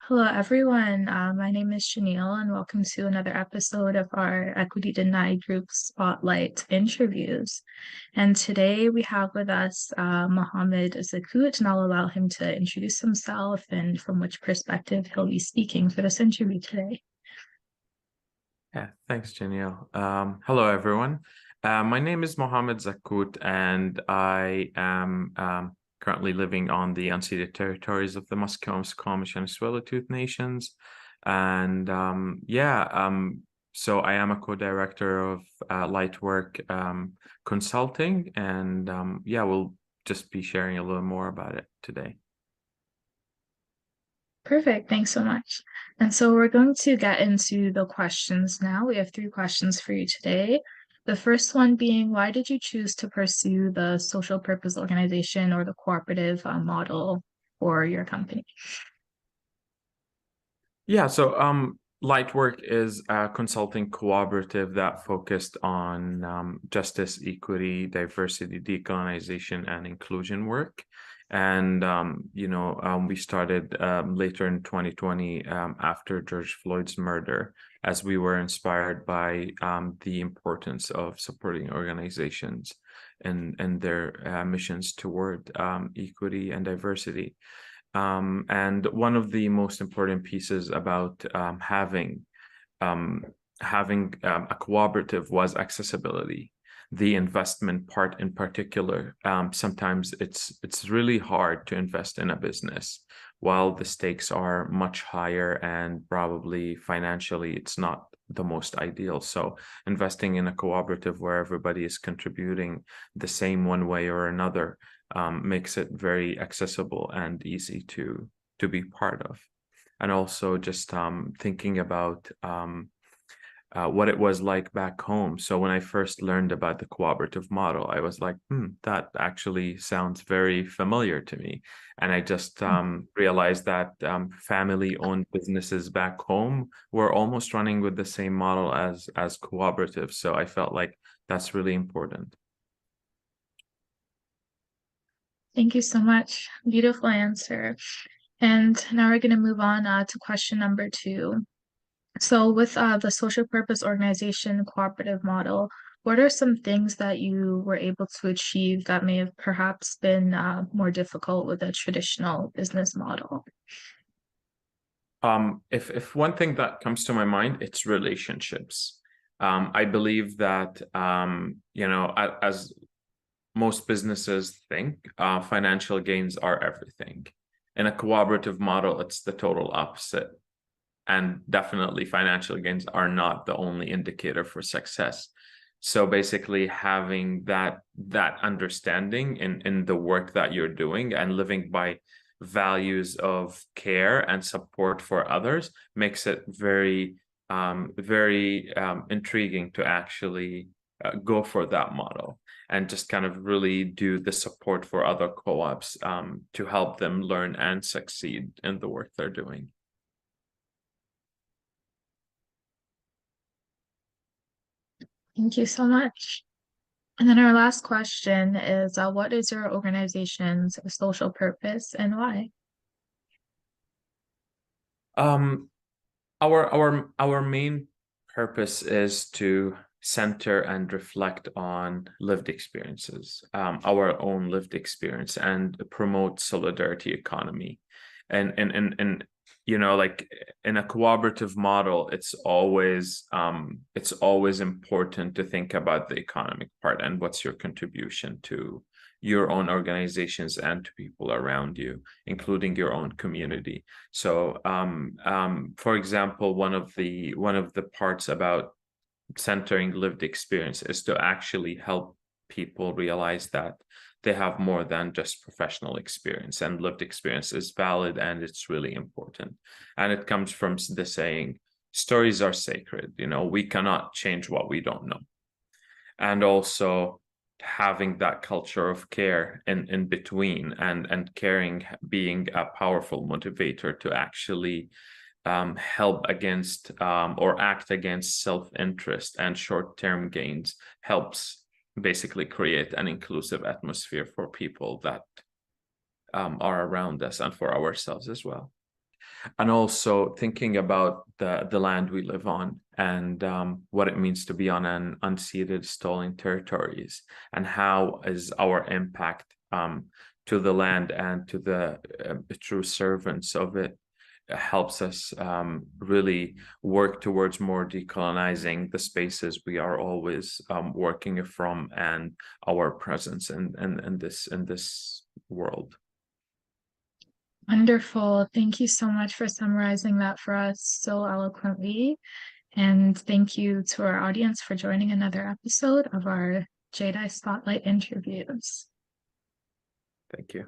Hello, everyone. My name is Janielle, and welcome to another episode of our Equity Denied Group Spotlight interviews. And today we have with us Mohammed Zakut, and I'll allow him to introduce himself and from which perspective he'll be speaking for this interview today. Yeah, thanks, Janielle. Hello, everyone. My name is Mohammed Zakut, and I am currently living on the unceded territories of the Musqueam, Squamish, and Tsleil-Waututh nations. And so I am a co-director of LightWork Consulting, and we'll just be sharing a little more about it today. Perfect. Thanks so much. And so we're going to get into the questions now. We have 3 questions for you today. The first one being, why did you choose to pursue the social purpose organization or the cooperative model for your company? Yeah, so LightWork is a consulting cooperative that focused on justice, equity, diversity, decolonization, and inclusion work. And, we started later in 2020 after George Floyd's murder, as we were inspired by the importance of supporting organizations and their missions toward equity and diversity. And one of the most important pieces about having a cooperative was accessibility. The investment part in particular, sometimes it's really hard to invest in a business while the stakes are much higher and probably financially it's not the most ideal. So investing in a cooperative where everybody is contributing the same one way or another makes it very accessible and easy to be part of. And also just thinking about what it was like back home. So when I first learned about the cooperative model, I was like, that actually sounds very familiar to me. And I just realized that family-owned businesses back home were almost running with the same model as cooperatives. So I felt like that's really important. Thank you so much. Beautiful answer. And now we're going to move on to question number 2. So with the social purpose organization cooperative model, what are some things that you were able to achieve that may have perhaps been more difficult with a traditional business model? If one thing that comes to my mind, it's relationships. I believe that, as most businesses think, financial gains are everything. In a cooperative model, it's the total opposite. And definitely financial gains are not the only indicator for success. So basically having that understanding in the work that you're doing and living by values of care and support for others makes it very intriguing to actually go for that model and just kind of really do the support for other co-ops to help them learn and succeed in the work they're doing. Thank you so much. And then our last question is, what is your organization's social purpose and why? Our main purpose is to center and reflect on lived experiences, our own lived experience, and promote solidarity economy. And like in a cooperative model, it's always important to think about the economic part and what's your contribution to your own organizations and to people around you, including your own community. So, for example, one of the parts about centering lived experience is to actually help people realize that they have more than just professional experience, and lived experience is valid and it's really important. And it comes from the saying, stories are sacred. We cannot change what we don't know. And also having that culture of care in between and caring being a powerful motivator to actually help against or act against self-interest and short-term gains helps basically create an inclusive atmosphere for people that are around us and for ourselves as well. and also thinking about the land we live on and what it means to be on an unceded stolen territories, and how is our impact to the land and to the true servants of it helps us really work towards more decolonizing the spaces we are always working from, and our presence in this world. Wonderful. Thank you so much for summarizing that for us so eloquently. And thank you to our audience for joining another episode of our JEDDI Spotlight interviews. Thank you.